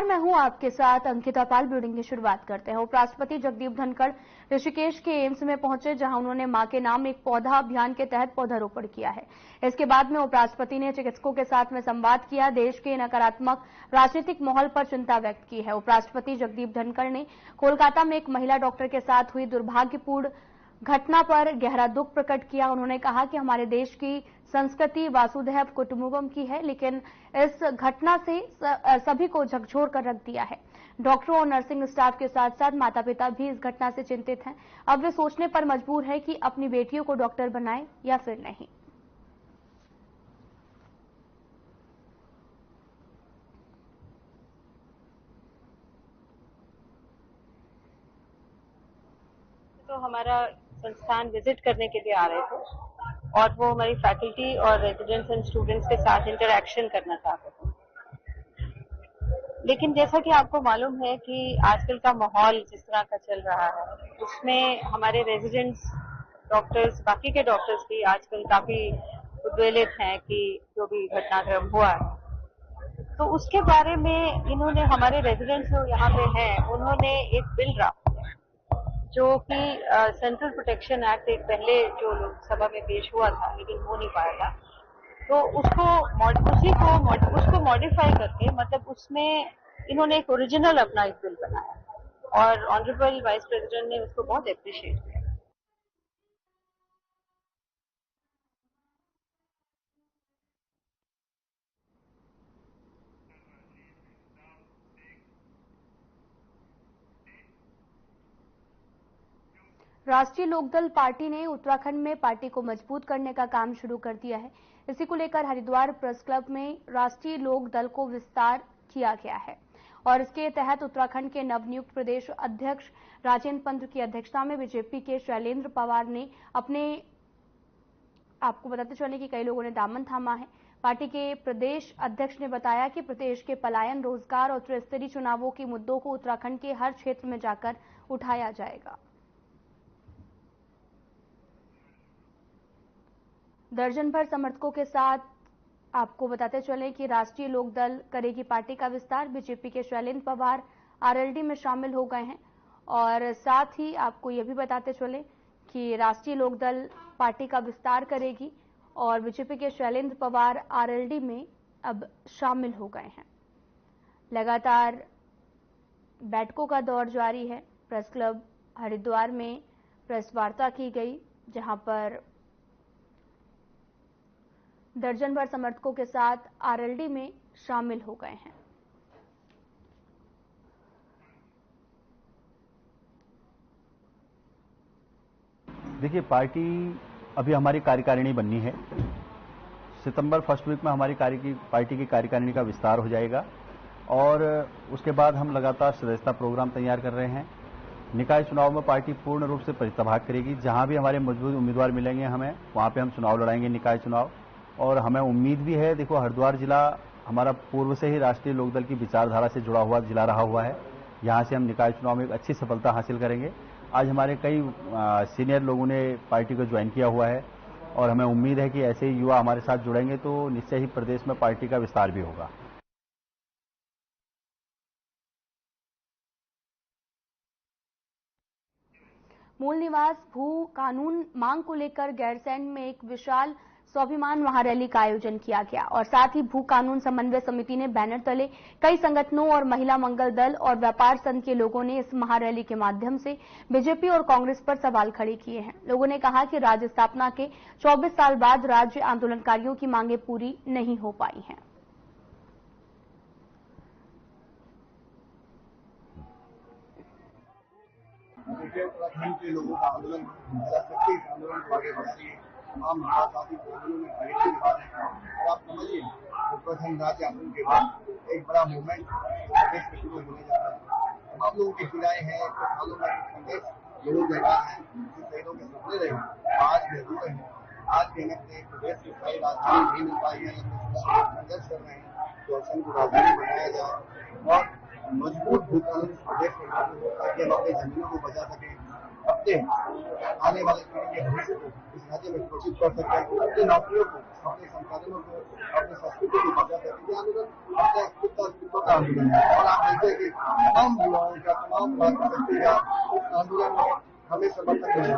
नमस्कार, मैं हूं आपके साथ अंकिता पाल। ब्रीडिंग की शुरुआत करते हैं। उपराष्ट्रपति जगदीप धनखड़ ऋषिकेश के एम्स में पहुंचे, जहां उन्होंने मां के नाम एक पौधा अभियान के तहत पौधारोपण किया है। इसके बाद में उपराष्ट्रपति ने चिकित्सकों के साथ में संवाद किया, देश के नकारात्मक राजनीतिक माहौल पर चिंता व्यक्त की है। उपराष्ट्रपति जगदीप धनखड़ ने कोलकाता में एक महिला डॉक्टर के साथ हुई दुर्भाग्यपूर्ण घटना पर गहरा दुख प्रकट किया। उन्होंने कहा कि हमारे देश की संस्कृति वासुधैव कुटुंबकम की है, लेकिन इस घटना से सभी को झकझोर कर रख दिया है। डॉक्टरों और नर्सिंग स्टाफ के साथ साथ माता पिता भी इस घटना से चिंतित हैं। अब वे सोचने पर मजबूर है कि अपनी बेटियों को डॉक्टर बनाएं या फिर नहीं। तो हमारा संस्थान विजिट करने के लिए आ रहे थे और वो हमारी फैकल्टी और रेजिडेंट्स एंड स्टूडेंट्स के साथ इंटरेक्शन करना चाहते थे। लेकिन जैसा कि आपको मालूम है कि आजकल का माहौल जिस तरह का चल रहा है, उसमें हमारे रेजिडेंट्स डॉक्टर्स, बाकी के डॉक्टर्स भी आजकल काफी उद्वेलित हैं कि जो भी घटनाक्रम हुआ है। तो उसके बारे में इन्होंने, हमारे रेजिडेंट्स जो यहाँ पे हैं, उन्होंने एक बिल ड्राफ्ट जो कि सेंट्रल प्रोटेक्शन एक्ट एक पहले जो लोकसभा में पेश हुआ था लेकिन हो नहीं पाया था, तो उसको मॉडिफाई करके, मतलब उसमें इन्होंने एक ओरिजिनल अपना एक बिल बनाया और ऑनरेबल वाइस प्रेसिडेंट ने उसको बहुत अप्रिशिएट किया। राष्ट्रीय लोकदल पार्टी ने उत्तराखंड में पार्टी को मजबूत करने का काम शुरू कर दिया है। इसी को लेकर हरिद्वार प्रेस क्लब में राष्ट्रीय लोकदल को विस्तार किया गया है और इसके तहत उत्तराखंड के नवनियुक्त प्रदेश अध्यक्ष राजेंद्र पंत की अध्यक्षता में बीजेपी के शैलेंद्र पवार ने आपको बताते चले कि कई लोगों ने दामन थामा है। पार्टी के प्रदेश अध्यक्ष ने बताया कि प्रदेश के पलायन, रोजगार और त्रिस्तरीय चुनावों के मुद्दों को उत्तराखंड के हर क्षेत्र में जाकर उठाया जाएगा। दर्जन भर समर्थकों के साथ आपको बताते चले कि राष्ट्रीय लोकदल करेगी पार्टी का विस्तार। बीजेपी के शैलेंद्र पवार आरएलडी में शामिल हो गए हैं और साथ ही आपको यह भी बताते चले कि राष्ट्रीय लोकदल पार्टी का विस्तार करेगी और बीजेपी के शैलेंद्र पवार आरएलडी में अब शामिल हो गए हैं। लगातार बैठकों का दौर जारी है। प्रेस क्लब हरिद्वार में प्रेस वार्ता की गई, जहां पर दर्जन भर समर्थकों के साथ आरएलडी में शामिल हो गए हैं। देखिए, पार्टी अभी हमारी कार्यकारिणी बननी है। सितंबर फर्स्ट वीक में हमारी पार्टी की कार्यकारिणी का विस्तार हो जाएगा और उसके बाद हम लगातार सदस्यता प्रोग्राम तैयार कर रहे हैं। निकाय चुनाव में पार्टी पूर्ण रूप से प्रतिभाग करेगी। जहां भी हमारे मजबूत उम्मीदवार मिलेंगे हमें, वहां पे हम चुनाव लड़ाएंगे, निकाय चुनाव। और हमें उम्मीद भी है, देखो हरिद्वार जिला हमारा पूर्व से ही राष्ट्रीय लोकदल की विचारधारा से जुड़ा हुआ जिला रहा हुआ है। यहां से हम निकाय चुनाव में एक अच्छी सफलता हासिल करेंगे। आज हमारे कई सीनियर लोगों ने पार्टी को ज्वाइन किया हुआ है और हमें उम्मीद है कि ऐसे ही युवा हमारे साथ जुड़ेंगे तो निश्चय ही प्रदेश में पार्टी का विस्तार भी होगा। मूल निवास भू कानून मांग को लेकर गैरसैंण में एक विशाल स्वाभिमान महारैली का आयोजन किया गया और साथ ही भू कानून समन्वय समिति ने बैनर तले कई संगठनों और महिला मंगल दल और व्यापार संघ के लोगों ने इस महारैली के माध्यम से बीजेपी और कांग्रेस पर सवाल खड़े किए हैं। लोगों ने कहा कि राज्य स्थापना के 24 साल बाद राज्य आंदोलनकारियों की मांगे पूरी नहीं हो पाई हैं। उत्तराखंड के लोगों का आंदोलन आगे बढ़ती है। तमाम आजादी आंदोलन में भूमिका निभा रहे हैं और आप समझिए, उत्तराखंड राज्य आंदोलन के बाद एक बड़ा मूवमेंट प्रदेश में शुरू होने जा रहा है। तमाम लोगों की खिलाए हैं, कुछ सालों में संघर्ष जरूर रहा है, जिन शहीदों के सपने रहे आज भी अधूरे हैं। आज के में प्रदेश की सारी राजधानी नहीं मिल पाई है, संघर्ष कर रहे हैं तो असम को राजधानी बनाया जाए और मजबूत भूखंड प्रदेश में लागू हो ताकि हम अपनी जमीनों को बचा सकें, अपने आने वाले पीढ़ी के भविष्य को इस राज्य में सुरक्षित कर सकते हैं, अपनी नौकरियों को, अपने संसाधनों को, अपनी संस्कृति को बचा सकते हैं। आंदोलन अपने अस्तित्व का आंदोलन है और आप देखते हैं कि तमाम युवाओं का, तमाम व्यक्ति का आंदोलन में हमें समर्थन मिला।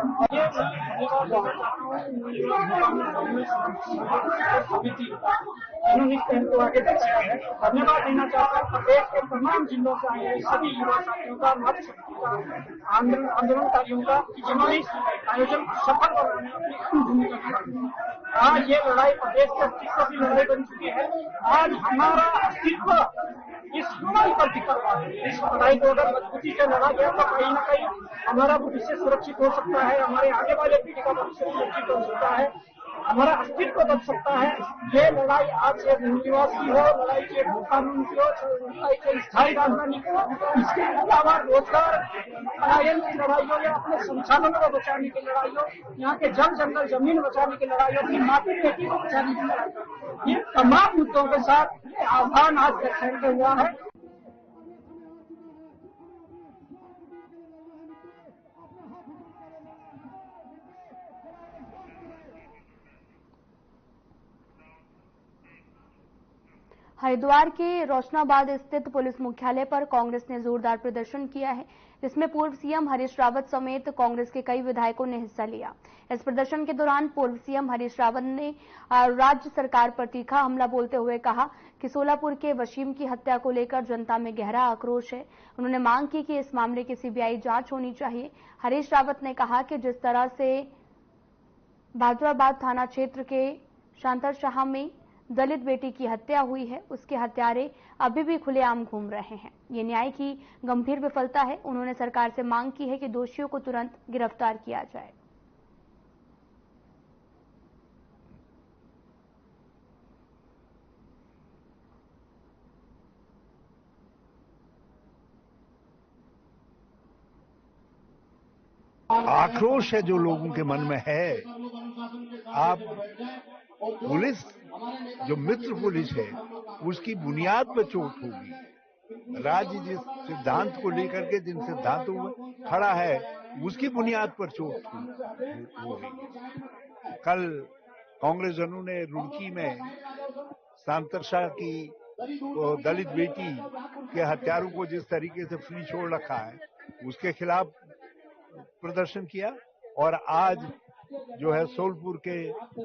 उन्होंने को आगे बढ़ाया है। धन्यवाद देना चाहता हूँ प्रदेश के तमाम जिलों से आए सभी युवा साथियों का, मत शक्ति का, आंदोलनकारियों का, जिन्होंने इस आयोजन को सफल बनाने में अपनी अहम भूमिका निभाई। आज ये लड़ाई प्रदेश के अस्तित्व की लड़ाई बन चुकी है। आज हमारा अस्तित्व इस लड़ाई पर टिका हुआ है। इस लड़ाई को अगर मजबूती से लड़ा गया तो कहीं न कहीं हमारा भविष्य सुरक्षित हो सकता है, हमारे आगे वाले पीढ़ी का भविष्य सुरक्षित हो सकता है, हमारा अस्तित्व बच सकता है। ये लड़ाई आज से मूल निवासी हो, लड़ाई से कानून की हो, लड़ाई से स्थायी राजधानी की हो, इसके अलावा रोजगार पलायन की लड़ाई हो या अपने संसाधनों को बचाने की लड़ाई हो, यहाँ के जल जंगल जमीन बचाने की लड़ाई हो, माटी बेटी को बचाने की लड़ाई हो, ये तमाम मुद्दों के साथ आह्वान आज फैलते हुआ है। हरिद्वार के रोशनाबाद स्थित पुलिस मुख्यालय पर कांग्रेस ने जोरदार प्रदर्शन किया है, जिसमें पूर्व सीएम हरीश रावत समेत कांग्रेस के कई विधायकों ने हिस्सा लिया। इस प्रदर्शन के दौरान पूर्व सीएम हरीश रावत ने राज्य सरकार पर तीखा हमला बोलते हुए कहा कि सोलापुर के वसीम की हत्या को लेकर जनता में गहरा आक्रोश है। उन्होंने मांग की कि इस मामले की सीबीआई जांच होनी चाहिए। हरीश रावत ने कहा कि जिस तरह से बाजवाबाद थाना क्षेत्र के शांतरशाह में दलित बेटी की हत्या हुई है, उसके हत्यारे अभी भी खुलेआम घूम रहे हैं। ये न्याय की गंभीर विफलता है। उन्होंने सरकार से मांग की है कि दोषियों को तुरंत गिरफ्तार किया जाए। आक्रोश है जो लोगों के मन में है। आप पुलिस जो मित्र पुलिस है उसकी बुनियाद पर चोट होगी। राज्य जिस सिद्धांत को लेकर के जिन सिद्धांतों में खड़ा है उसकी बुनियाद पर चोट होगी। कल कांग्रेसजनों ने रुड़की में सांतरशाह की दलित बेटी के हत्यारों को जिस तरीके से फ्री छोड़ रखा है उसके खिलाफ प्रदर्शन किया, और आज जो है सोलपुर के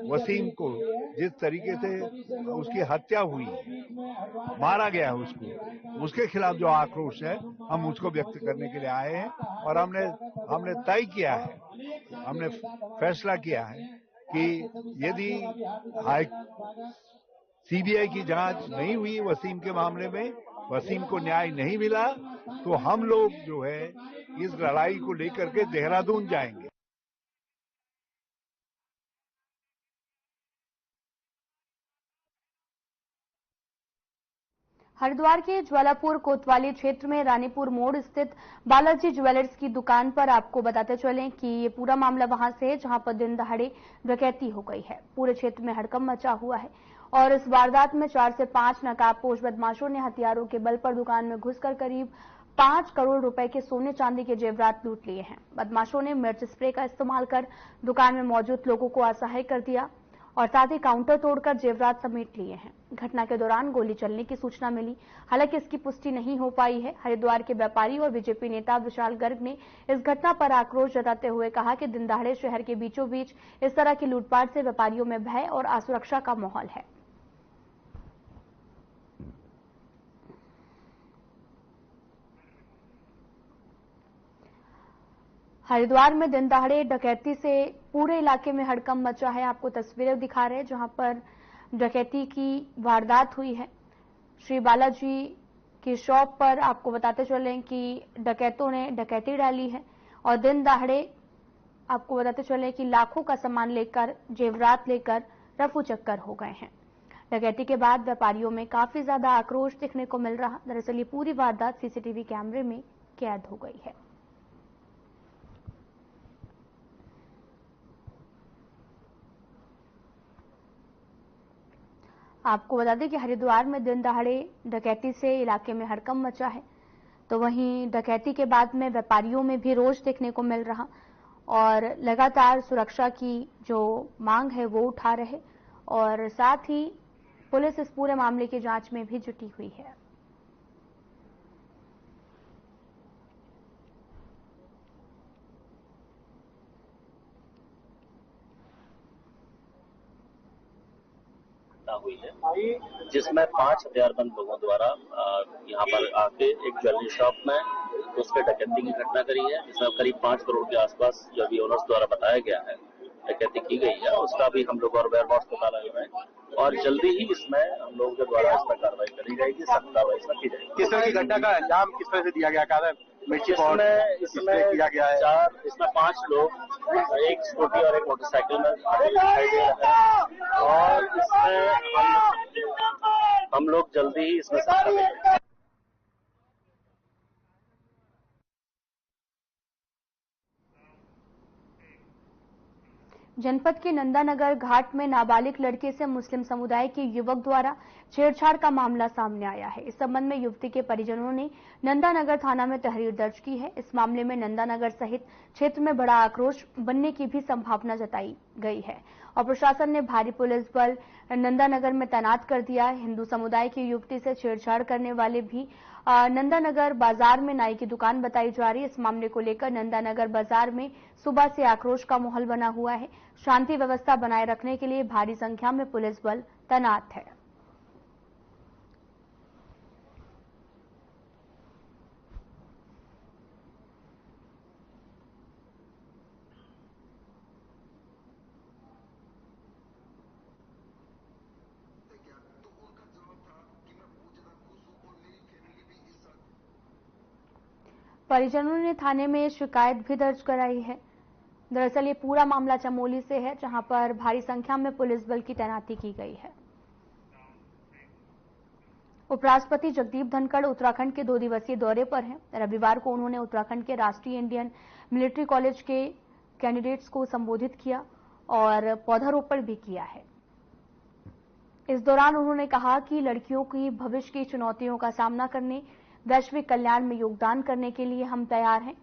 वसीम को जिस तरीके से उसकी हत्या हुई, मारा गया है उसको, उसके खिलाफ जो आक्रोश है हम उसको व्यक्त करने के लिए आए हैं। और हमने तय किया है, हमने फैसला किया है कि यदि सीबीआई की जांच नहीं हुई वसीम के मामले में, वसीम को न्याय नहीं मिला, तो हम लोग जो है इस लड़ाई को लेकर के देहरादून जाएंगे। हरिद्वार के ज्वालापुर कोतवाली क्षेत्र में रानीपुर मोड़ स्थित बालाजी ज्वेलर्स की दुकान पर आपको बताते चलें कि ये पूरा मामला वहां से है जहां पर दिन दहाड़े डकैती हो गई है। पूरे क्षेत्र में हड़कंप मचा हुआ है और इस वारदात में 4 से 5 नकाबपोश बदमाशों ने हथियारों के बल पर दुकान में घुसकर करीब 5 करोड़ रुपए के सोने चांदी के जेवरात लूट लिए हैं। बदमाशों ने मिर्च स्प्रे का इस्तेमाल कर दुकान में मौजूद लोगों को असहाय कर दिया और साथ ही काउंटर तोड़कर जेवरात समेट लिए हैं। घटना के दौरान गोली चलने की सूचना मिली, हालांकि इसकी पुष्टि नहीं हो पाई है। हरिद्वार के व्यापारी और बीजेपी नेता विशाल गर्ग ने इस घटना पर आक्रोश जताते हुए कहा कि दिन दहाड़े शहर के बीचों बीच इस तरह की लूटपाट से व्यापारियों में भय और असुरक्षा का माहौल है। हरिद्वार में दिन दहाड़े डकैती से पूरे इलाके में हड़कंप मचा है। आपको तस्वीरें दिखा रहे हैं जहां पर डकैती की वारदात हुई है। श्री बालाजी की शॉप पर आपको बताते चलें कि डकैतों ने डकैती डाली है और दिन दहाड़े आपको बताते चलें कि लाखों का सामान लेकर, जेवरात लेकर रफू चक्कर हो गए हैं। डकैती के बाद व्यापारियों में काफी ज्यादा आक्रोश देखने को मिल रहा। दरअसल ये पूरी वारदात सीसीटीवी कैमरे में कैद हो गई है। आपको बता दें कि हरिद्वार में दिन दहाड़े डकैती से इलाके में हड़कंप मचा है, तो वहीं डकैती के बाद में व्यापारियों में भी रोष देखने को मिल रहा। और लगातार सुरक्षा की जो मांग है वो उठा रहे और साथ ही पुलिस इस पूरे मामले की जांच में भी जुटी हुई है। हुई है जिसमें 5 हथियारबंद लोगों द्वारा यहाँ पर आके एक ज्वेलरी शॉप में उसके डकैती की घटना करी है, जिसमें करीब 5 करोड़ के आसपास जो अभी ओनर्स द्वारा बताया गया है डकैती की गई है। उसका भी हम लोग और वेयरहाउस को ताला लगाए और जल्दी ही इसमें हम लोगों के द्वारा इस पर कार्रवाई करी जाएगी, सख्त कार्रवाई इसमें की जाएगी। किस तरह की घटना का अंजाम किस तरह से दिया गया कारण मिर्ची इसमें किया गया है? इसमें 5 लोग, एक स्कूटी और एक मोटरसाइकिल में दिखाई दे रहे हैं और इसमें हम लोग जल्दी ही इसमें सख्त करेंगे। जनपद के नंदानगर घाट में नाबालिग लड़के से मुस्लिम समुदाय के युवक द्वारा छेड़छाड़ का मामला सामने आया है। इस संबंध में युवती के परिजनों ने नंदानगर थाना में तहरीर दर्ज की है। इस मामले में नंदानगर सहित क्षेत्र में बड़ा आक्रोश बनने की भी संभावना जताई गई है और प्रशासन ने भारी पुलिस बल नंदानगर में तैनात कर दिया है। हिंदू समुदाय की युवती से छेड़छाड़ करने वाले भी नंदानगर बाजार में नाई की दुकान बताई जा रही है। इस मामले को लेकर नंदानगर बाजार में सुबह से आक्रोश का माहौल बना हुआ है। शांति व्यवस्था बनाए रखने के लिए भारी संख्या में पुलिस बल तैनात है। परिजनों ने थाने में शिकायत भी दर्ज कराई है। दरअसल ये पूरा मामला चमोली से है, जहां पर भारी संख्या में पुलिस बल की तैनाती की गई है। उपराष्ट्रपति जगदीप धनखड़ उत्तराखंड के 2 दिवसीय दौरे पर हैं। रविवार को उन्होंने उत्तराखंड के राष्ट्रीय इंडियन मिलिट्री कॉलेज के कैंडिडेट्स को संबोधित किया और पौधारोपण भी किया है। इस दौरान उन्होंने कहा कि लड़कियों की भविष्य की चुनौतियों का सामना करने, वैश्विक कल्याण में योगदान करने के लिए हम तैयार हैं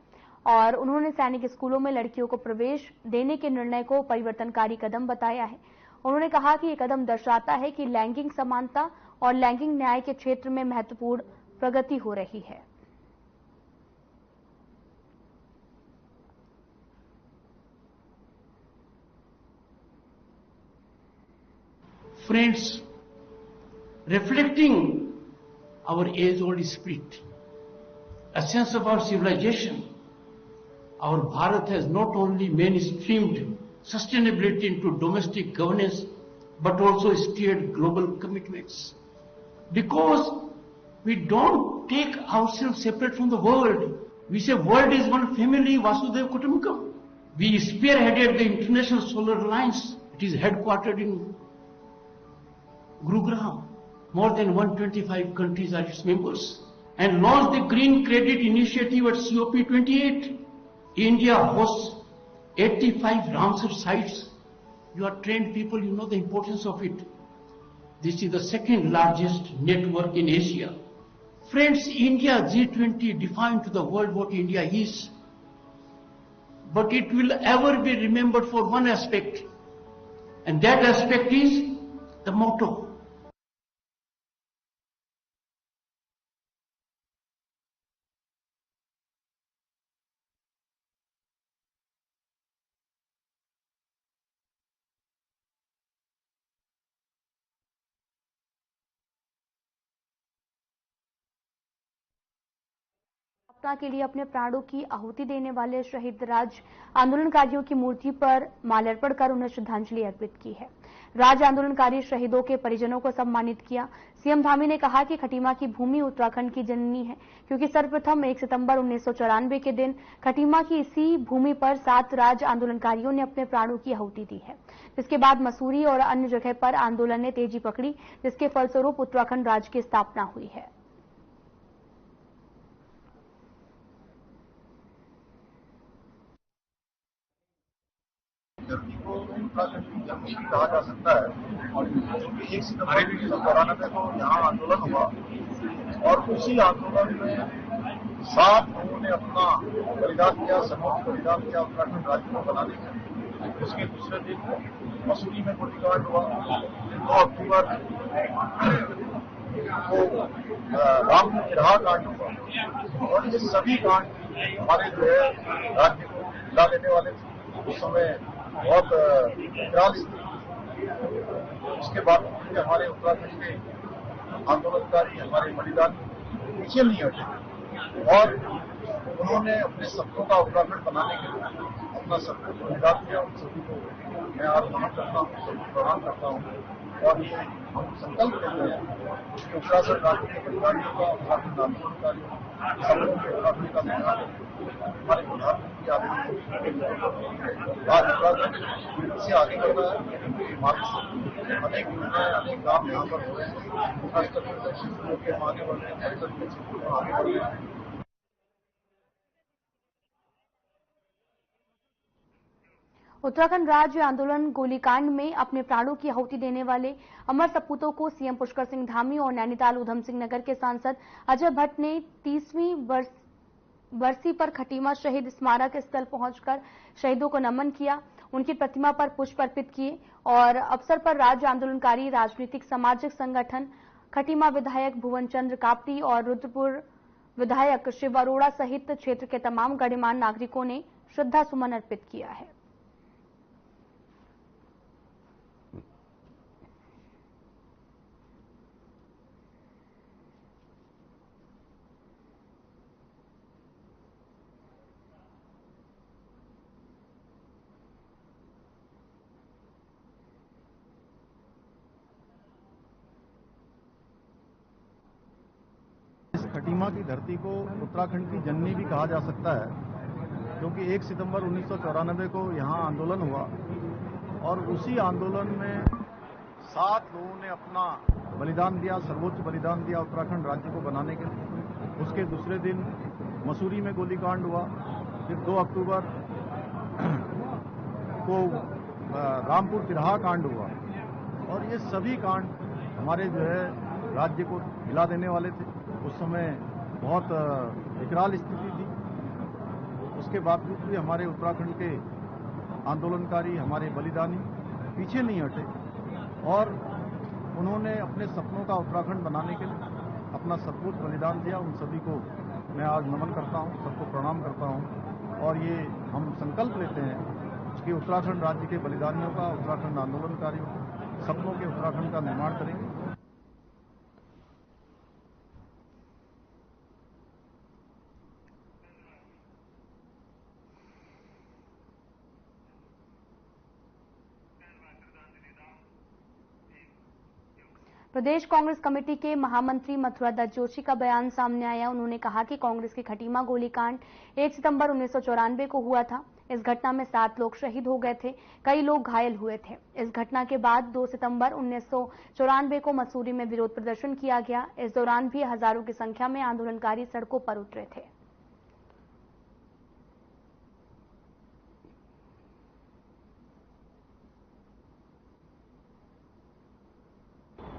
और उन्होंने सैनिक स्कूलों में लड़कियों को प्रवेश देने के निर्णय को परिवर्तनकारी कदम बताया है। उन्होंने कहा कि यह कदम दर्शाता है कि लैंगिक समानता और लैंगिक न्याय के क्षेत्र में महत्वपूर्ण प्रगति हो रही है। Friends, reflecting our age-old spirit, essence of our civilization, our Bharat has not only mainstreamed sustainability into domestic governance, but also steered global commitments. Because we don't take ourselves separate from the world. We say world is one family, Vasudhaiva Kutumbakam. We spearheaded the International Solar Alliance. It is headquartered in Gurugram. More than 125 countries are its members. And launched the Green Credit Initiative at COP28. India hosts 85 Ramsar sites. You are trained people, you know the importance of it. This is the second largest network in Asia. Friends, India G20 defined to the world what India is. But it will ever be remembered for one aspect. And that aspect is the motto. के लिए अपने प्राणों की आहुति देने वाले शहीद राज आंदोलनकारियों की मूर्ति पर माल्यार्पण कर उन्हें श्रद्धांजलि अर्पित की है। राज आंदोलनकारी शहीदों के परिजनों को सम्मानित किया। सीएम धामी ने कहा कि खटीमा की भूमि उत्तराखंड की जननी है, क्योंकि सर्वप्रथम 1 सितंबर 1994 के दिन खटीमा की इसी भूमि पर 7 राज आंदोलनकारियों ने अपने प्राणों की आहुति दी है। इसके बाद मसूरी और अन्य जगह पर आंदोलन ने तेजी पकड़ी, जिसके फलस्वरूप उत्तराखंड राज्य की स्थापना हुई है। जर्नी को उत्तराखंड की जर्नी भी कहा जा सकता है, क्योंकि 1 सितंबर 1994 को यहाँ आंदोलन हुआ और उसी आंदोलन में 7 लोगों ने अपना बलिदान किया, सर्वोच्च बलिदान किया उत्तराखंड राज्य को बनाने के लिए। उसके दूसरे दिन मसूरी में गोलीकांड हुआ। 2 अक्टूबर को रामपुर किराहा कांड हुआ और ये सभी कांड हमारे जो है राज्य को हिला देने वाले थे। उस समय बहुत विकराल स्थिति। उसके बाद हमारे उत्तराखंड के आंदोलनकारी, हमारे बलिदानी पीछे नहीं हटे और उन्होंने अपने सपनों का उत्तराखंड बनाने के लिए अपना सर्वोच्च बलिदान दिया। उन सभी को मैं आज नमन करता हूँ, सबको प्रणाम करता हूँ और ये हम संकल्प लेते हैं कि उत्तराखंड राज्य के बलिदानियों का, उत्तराखंड आंदोलनकारियों सबलों के उत्तराखंड का निर्माण हमारे प्रधानमंत्री आज उत्तराखंड से आगे बढ़ रहा है। अनेक योजनाएं, अनेक काम यहाँ पर हो रहे हैं। इंफ्रास्ट्रक्चर क्षेत्रों के आगे बढ़ रहे हैं, पर्यटन के क्षेत्रों में आगे बढ़ रहे हैं। उत्तराखंड राज्य आंदोलन गोलीकांड में अपने प्राणों की आहुति देने वाले अमर सपूतों को सीएम पुष्कर सिंह धामी और नैनीताल उधम सिंह नगर के सांसद अजय भट्ट ने 30वीं बरसी पर खटीमा शहीद स्मारक स्थल पहुंचकर शहीदों को नमन किया, उनकी प्रतिमा पर पुष्प अर्पित किए और अवसर पर राज्य आंदोलनकारी राजनीतिक सामाजिक संगठन खटीमा विधायक भुवन चंद्र कापटी और रुद्रपुर विधायक शिव अरोड़ा सहित क्षेत्र के तमाम गणमान्य नागरिकों ने श्रद्धा सुमन अर्पित किया है। खटीमा की धरती को उत्तराखंड की जननी भी कहा जा सकता है, क्योंकि 1 सितंबर 1994 को यहाँ आंदोलन हुआ और उसी आंदोलन में 7 लोगों ने अपना बलिदान दिया, सर्वोच्च बलिदान दिया उत्तराखंड राज्य को बनाने के लिए। उसके दूसरे दिन मसूरी में गोलीकांड हुआ। फिर 2 अक्टूबर को रामपुर किराहा कांड हुआ और ये सभी कांड हमारे जो है राज्य को हिला देने वाले थे। उस समय बहुत विकराल स्थिति थी। उसके बावजूद भी हमारे उत्तराखंड के आंदोलनकारी, हमारे बलिदानी पीछे नहीं हटे और उन्होंने अपने सपनों का उत्तराखंड बनाने के लिए अपना सर्वोच्च बलिदान दिया। उन सभी को मैं आज नमन करता हूं, सबको प्रणाम करता हूं और ये हम संकल्प लेते हैं कि उत्तराखंड राज्य के बलिदानियों का, उत्तराखंड आंदोलनकारियों के सपनों के उत्तराखंड का निर्माण करेंगे। प्रदेश कांग्रेस कमेटी के महामंत्री मथुरा दत्त जोशी का बयान सामने आया। उन्होंने कहा कि कांग्रेस के खटीमा गोलीकांड 1 सितंबर 1994 को हुआ था। इस घटना में 7 लोग शहीद हो गए थे, कई लोग घायल हुए थे। इस घटना के बाद 2 सितंबर 1994 को मसूरी में विरोध प्रदर्शन किया गया। इस दौरान भी हजारों की संख्या में आंदोलनकारी सड़कों पर उतरे थे।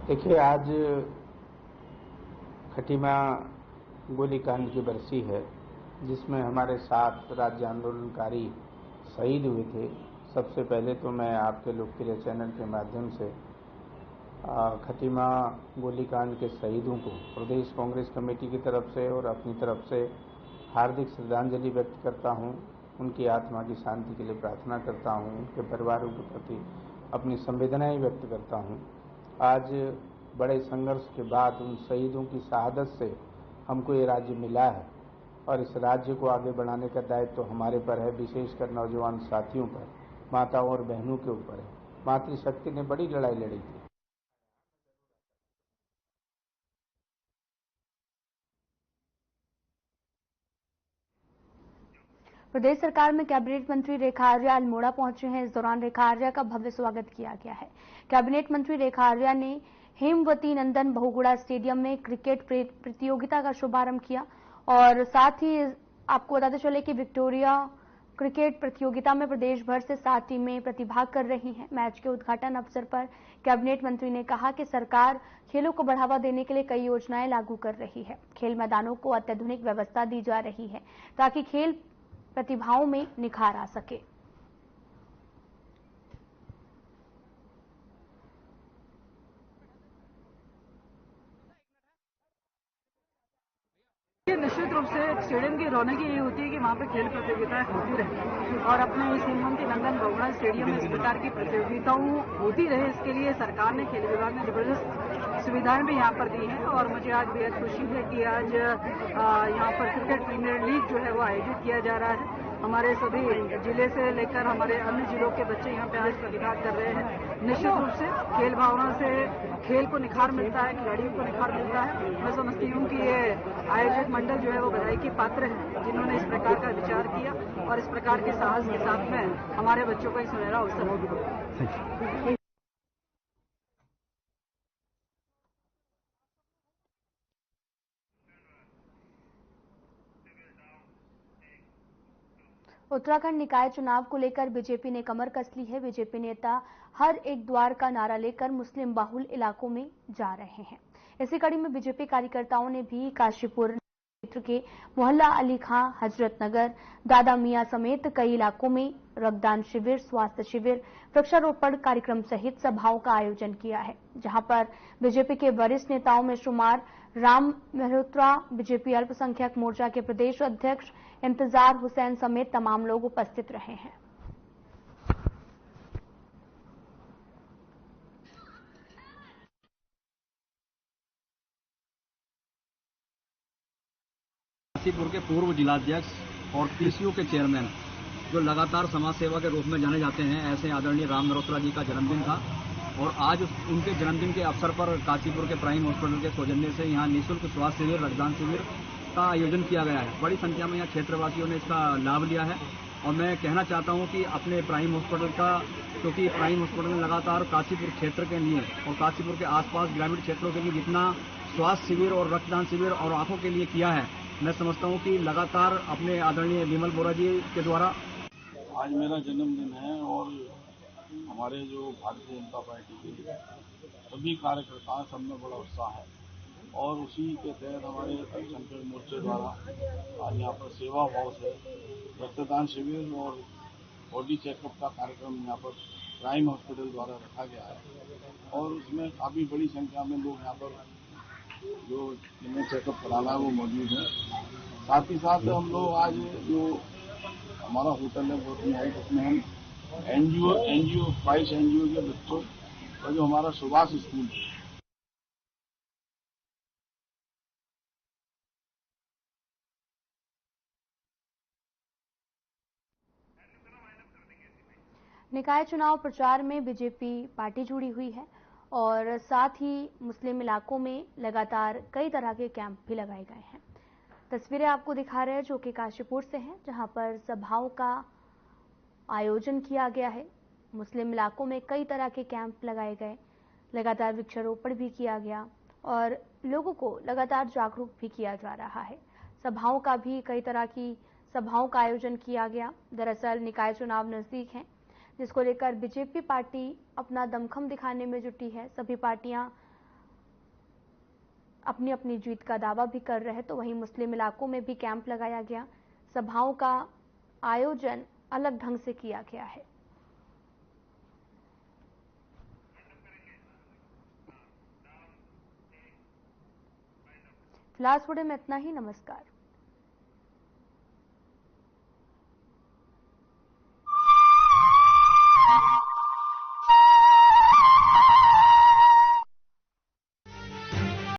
देखिए, आज खटीमा गोलीकांड की बरसी है, जिसमें हमारे 7 राज्य आंदोलनकारी शहीद हुए थे। सबसे पहले तो मैं आपके लोकप्रिय चैनल के माध्यम से खटीमा गोलीकांड के शहीदों को प्रदेश कांग्रेस कमेटी की तरफ से और अपनी तरफ से हार्दिक श्रद्धांजलि व्यक्त करता हूं। उनकी आत्मा की शांति के लिए प्रार्थना करता हूं। उनके परिवारों के प्रति अपनी संवेदनाएं व्यक्त करता हूं। आज बड़े संघर्ष के बाद उन शहीदों की शहादत से हमको ये राज्य मिला है और इस राज्य को आगे बढ़ाने का दायित्व तो हमारे पर है, विशेषकर नौजवान साथियों पर, माताओं और बहनों के ऊपर है। मातृशक्ति ने बड़ी लड़ाई लड़ी थी। प्रदेश सरकार में कैबिनेट मंत्री रेखा आर्या अल्मोड़ा पहुंचे हैं। इस दौरान रेखा आर्या का भव्य स्वागत किया गया है। कैबिनेट मंत्री रेखा आर्या ने हेमवती नंदन बहुगुणा स्टेडियम में क्रिकेट प्रतियोगिता का शुभारंभ किया और साथ ही आपको बताते चले कि विक्टोरिया क्रिकेट प्रतियोगिता में प्रदेश भर से 7 टीमें प्रतिभाग कर रही हैं। मैच के उद्घाटन अवसर पर कैबिनेट मंत्री ने कहा कि सरकार खेलों को बढ़ावा देने के लिए कई योजनाएं लागू कर रही है। खेल मैदानों को अत्याधुनिक व्यवस्था दी जा रही है ताकि खेल प्रतिभाओं में निखार आ सके। निश्चित रूप से स्टेडियम की रौनक यही होती है कि वहाँ पे खेल प्रतियोगिताएं होती रहे और अपने इस हेमवती नंदन बहुगुणा स्टेडियम में इस प्रकार की प्रतियोगिताओं होती रहे, इसके लिए सरकार ने खेल विभाग ने जबरदस्त सुविधाएं भी यहाँ पर दी हैं। और मुझे आज बेहद खुशी है कि आज यहाँ पर क्रिकेट प्रीमियर लीग जो है वो आयोजित किया जा रहा है। हमारे सभी जिले से लेकर हमारे अन्य जिलों के बच्चे यहाँ पे आज प्रतिभाग कर रहे हैं। निश्चित रूप से खेल भावना से खेल को निखार मिलता है, खिलाड़ियों को निखार मिलता है। मैं समझती हूँ कि ये आयोजक मंडल जो है वो बधाई के पात्र है जिन्होंने इस प्रकार का विचार किया और इस प्रकार के साहस के साथ में हमारे बच्चों को एक सुनहरा अवसर दिया। उत्तराखंड निकाय चुनाव को लेकर बीजेपी ने कमर कस ली है। बीजेपी नेता हर एक द्वार का नारा लेकर मुस्लिम बाहुल इलाकों में जा रहे हैं। इसी कड़ी में बीजेपी कार्यकर्ताओं ने भी काशीपुर क्षेत्र के मोहल्ला अली खां, हजरत नगर, दादा मियां समेत कई इलाकों में रक्तदान शिविर, स्वास्थ्य शिविर, वृक्षारोपण कार्यक्रम सहित सभाओं का आयोजन किया है, जहां पर बीजेपी के वरिष्ठ नेताओं में शुमार राम मेहरोत्रा, बीजेपी अल्पसंख्यक मोर्चा के प्रदेश अध्यक्ष इंतजार हुसैन समेत तमाम लोग उपस्थित रहे हैं। काशीपुर के पूर्व जिलाध्यक्ष और पीसीओ के चेयरमैन जो लगातार समाज सेवा के रूप में जाने जाते हैं, ऐसे आदरणीय राम मेहरोत्रा जी का जन्मदिन था और आज उनके जन्मदिन के अवसर पर काशीपुर के प्राइम हॉस्पिटल के सौजन्य से यहाँ निःशुल्क स्वास्थ्य शिविर, रक्तदान शिविर का आयोजन किया गया है। बड़ी संख्या में यहाँ क्षेत्रवासियों ने इसका लाभ लिया है और मैं कहना चाहता हूँ कि अपने प्राइम हॉस्पिटल का, क्योंकि प्राइम हॉस्पिटल ने लगातार काशीपुर क्षेत्र के लिए और काशीपुर के आसपास ग्रामीण क्षेत्रों के लिए जितना स्वास्थ्य शिविर और रक्तदान शिविर और आंखों के लिए किया है, मैं समझता हूँ कि लगातार अपने आदरणीय विमल बोरा जी के द्वारा। आज मेरा जन्मदिन है और हमारे जो भारतीय जनता पार्टी के सभी कार्यकर्ता सब में बड़ा उत्साह है और उसी के तहत हमारे अल्पसंख्यक मोर्चे द्वारा आज यहाँ पर सेवा भाव से रक्तदान शिविर और बॉडी चेकअप का कार्यक्रम यहाँ पर प्राइम हॉस्पिटल द्वारा रखा गया है और उसमें काफ़ी बड़ी संख्या में लोग यहाँ पर जो जिन्हें चेकअप कराना है वो मौजूद है। साथ ही साथ हम लोग आज जो हमारा होटल है बोटिंग हाउस, उसमें हम एनजीओ 22 एनजीओ के बच्चों और जो हमारा सुभाष स्कूल निकाय चुनाव प्रचार में बीजेपी पार्टी जुड़ी हुई है और साथ ही मुस्लिम इलाकों में लगातार कई तरह के कैंप भी लगाए गए हैं। तस्वीरें आपको दिखा रहे हैं जो कि काशीपुर से हैं, जहां पर सभाओं का आयोजन किया गया है। मुस्लिम इलाकों में कई तरह के कैंप लगाए गए, लगातार वृक्षारोपण भी किया गया और लोगों को लगातार जागरूक भी किया जा रहा है। सभाओं का भी कई तरह की सभाओं का आयोजन किया गया। दरअसल निकाय चुनाव नजदीक हैं, जिसको लेकर बीजेपी पार्टी अपना दमखम दिखाने में जुटी है। सभी पार्टियां अपनी अपनी जीत का दावा भी कर रहे हैं, तो वहीं मुस्लिम इलाकों में भी कैंप लगाया गया। सभाओं का आयोजन अलग ढंग से किया गया है। फिलहाल में इतना ही। नमस्कार।